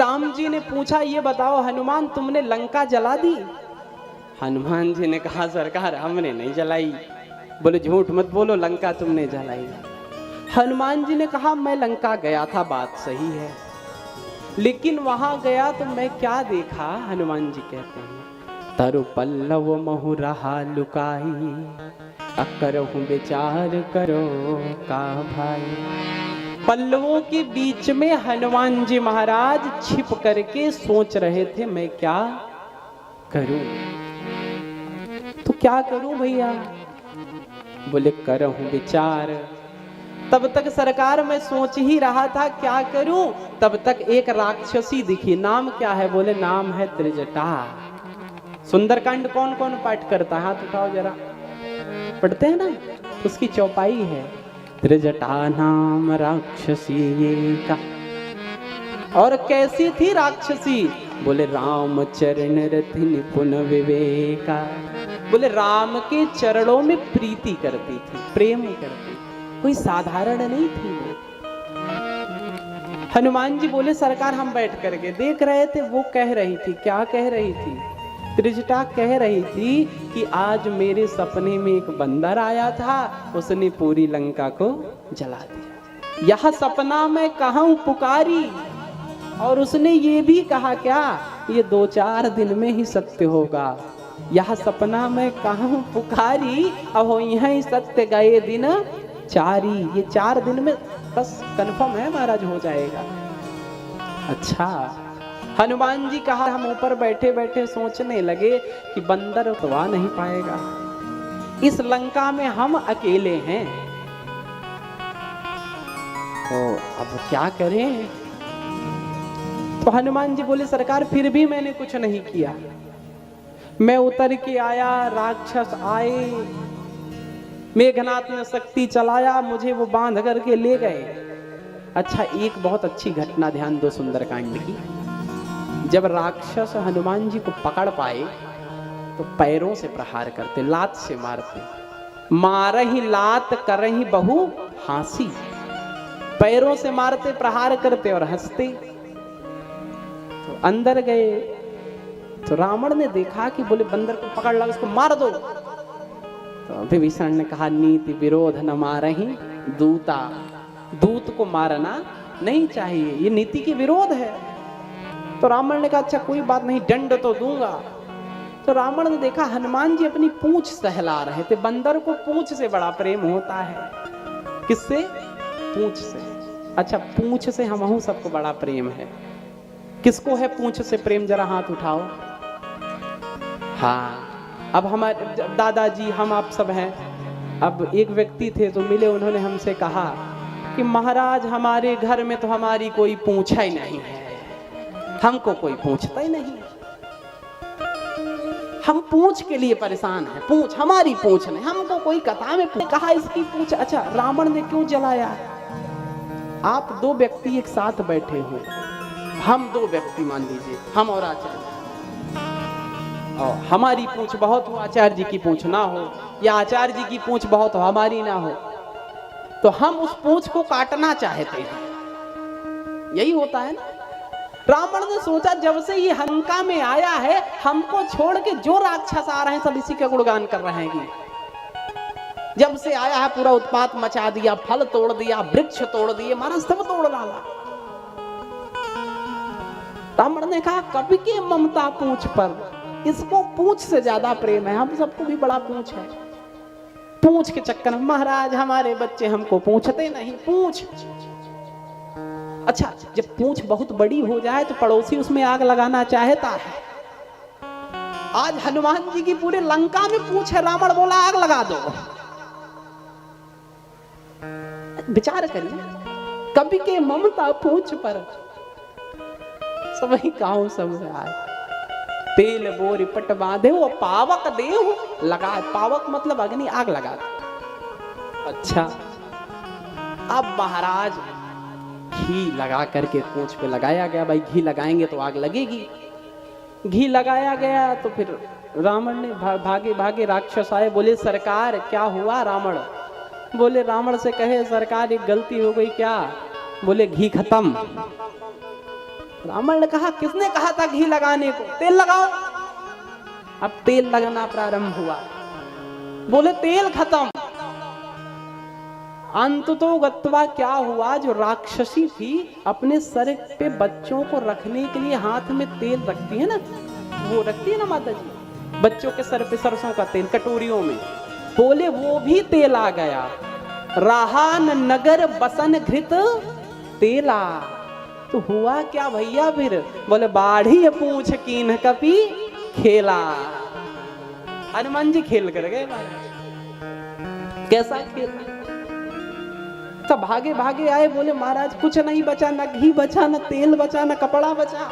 राम जी ने पूछा, ये बताओ हनुमान तुमने लंका जला दी? हनुमान जी ने कहा, सरकार हमने नहीं जलाई। बोले झूठ मत बोलो, लंका तुमने जलाई। हनुमान जी ने कहा, मैं लंका गया था, बात सही है, लेकिन वहां गया तो मैं क्या देखा? हनुमान जी कहते हैं, तरु पल्लव महु रहा लुकाई, अकरहु विचार करो का भाई। पल्लवों के बीच में हनुमान जी महाराज छिप करके सोच रहे थे, मैं क्या करूं? तो क्या करूं भैया? बोले करहूं विचार। तब तक सरकार मैं सोच ही रहा था क्या करूं, तब तक एक राक्षसी दिखी। नाम क्या है? बोले नाम है त्रिजटा। सुंदरकांड कौन कौन पाठ करता है? हाथ उठाओ जरा। पढ़ते हैं ना? उसकी चौपाई है, त्रिजटा नाम राक्षसी का। और कैसी थी राक्षसी? बोले राम चरण रति निपुण विवेका। बोले राम के चरणों में प्रीति करती थी, प्रेम करती थी, कोई साधारण नहीं थी वो। हनुमान जी बोले, सरकार हम बैठ करके देख रहे थे, वो कह रही थी। क्या कह रही थी? त्रिजटा कह रही थी कि आज मेरे सपने में एक बंदर आया था, उसने पूरी लंका को जला दिया। यह सपना मैं कहूं पुकारी, और उसने ये भी कहा क्या, ये 2-4 दिन में ही सत्य होगा। यह सपना मैं कहूं पुकारी, अब हो यही सत्य गए दिन 4। ये 4 दिन में बस कंफर्म है महाराज, हो जाएगा। अच्छा, हनुमान जी कहा, हम ऊपर बैठे बैठे सोचने लगे कि बंदर तो आ नहीं पाएगा, इस लंका में हम अकेले हैं, तो अब क्या करें? तो हनुमान जी बोले, सरकार फिर भी मैंने कुछ नहीं किया। मैं उतर के आया, राक्षस आए, मेघनाथ ने शक्ति चलाया, मुझे वो बांध करके ले गए। अच्छा, एक बहुत अच्छी घटना ध्यान दो सुंदरकांड की। जब राक्षस हनुमान जी को पकड़ पाए तो पैरों से प्रहार करते, लात से मारते। मारही लात करही बहु हासी। पैरों से मारते, प्रहार करते और हंसते। तो अंदर गए तो रावण ने देखा कि बोले बंदर को पकड़ ला, उसको मार दो। तो विभीषण ने कहा, नीति विरोध न मारही दूता। दूत को मारना नहीं चाहिए, ये नीति के विरोध है। तो रावण ने कहा, अच्छा कोई बात नहीं, दंड तो दूंगा। तो रावण ने देखा हनुमान जी अपनी पूंछ सहला रहे थे। बंदर को पूंछ से बड़ा प्रेम होता है। किससे? पूंछ से। अच्छा, पूंछ से हमहू सबको बड़ा प्रेम है। किसको है पूंछ से प्रेम? जरा हाथ उठाओ। हाँ, अब हमारे दादाजी, हम आप सब हैं। अब एक व्यक्ति थे तो मिले, उन्होंने हमसे कहा कि महाराज हमारे घर में तो हमारी कोई पूंछ ही नहीं है, हमको कोई पूछता ही नहीं, हम पूंछ के लिए परेशान हैं। पूंछ, हमारी पूंछ नहीं, हमको कोई कथा में कहा इसकी पूंछ। अच्छा, रावण ने क्यों जलाया? आप 2 व्यक्ति एक साथ बैठे हो, हम 2 व्यक्ति मान लीजिए, हम और आचार्य, और हमारी पूंछ बहुत हो, आचार्य जी की पूंछ ना हो, या आचार्य जी की पूंछ बहुत हो, हमारी ना हो, तो हम उस पूंछ को काटना चाहते हैं। यही होता है ना। रावण ने सोचा, जब से ये लंका में आया है, हमको छोड़ के जो राक्षस आ रहे हैं सब इसी का गुणगान कर रहे हैं। जब से आया है पूरा उत्पात मचा दिया, फल तोड़ दिया, वृक्ष तोड़ दिए, मारा सब तोड़ डाला। रावण ने कहा, कभी के ममता पूंछ पर, इसको पूंछ से ज्यादा प्रेम है। हम सबको भी बड़ा पूंछ है। पूंछ के चक्कर में महाराज हमारे बच्चे हमको पूछते नहीं। पूंछ, अच्छा, जब पूंछ बहुत बड़ी हो जाए तो पड़ोसी उसमें आग लगाना चाहता है। आज हनुमान जी की पूरे लंका में पूंछ है, रावण बोला आग लगा दो। विचार करिए, कभी के ममता पूंछ पर, सब ही गाँव सब आए। तेल बोरी पट बांधे वो पावक देव लगा। पावक मतलब अग्नि, आग लगा। अच्छा, अब महाराज घी लगा करके पूंछ पे लगाया गया। भाई घी लगाएंगे तो आग लगेगी। घी लगाया गया तो फिर रावण ने भागे भागे राक्षस आए, बोले सरकार क्या हुआ? रावण बोले, रावण से कहे सरकार एक गलती हो गई। क्या? बोले घी खत्म। ब्राह्मण ने कहा किसने कहा था घी लगाने को, तेल लगाओ। अब तेल लगना प्रारंभ हुआ, बोले तेल खत्म। अंत तो गत्वा क्या हुआ, जो राक्षसी थी अपने सर पे बच्चों को रखने के लिए हाथ में तेल रखती है ना, वो रखती है ना माता जी, बच्चों के सर पे सरसों का तेल कटोरियों में, बोले वो भी तेल आ गया। राहान नगर बसन घृत तेला। तो हुआ क्या भैया फिर, बोले बाढ़ी पूछ कीन कपी खेला। हनुमान जी खेल कर गए महाराज। कैसा खेल, तो भागे भागे आए, बोले महाराज कुछ नहीं बचा, न घी बचा, न तेल बचा, न कपड़ा बचा।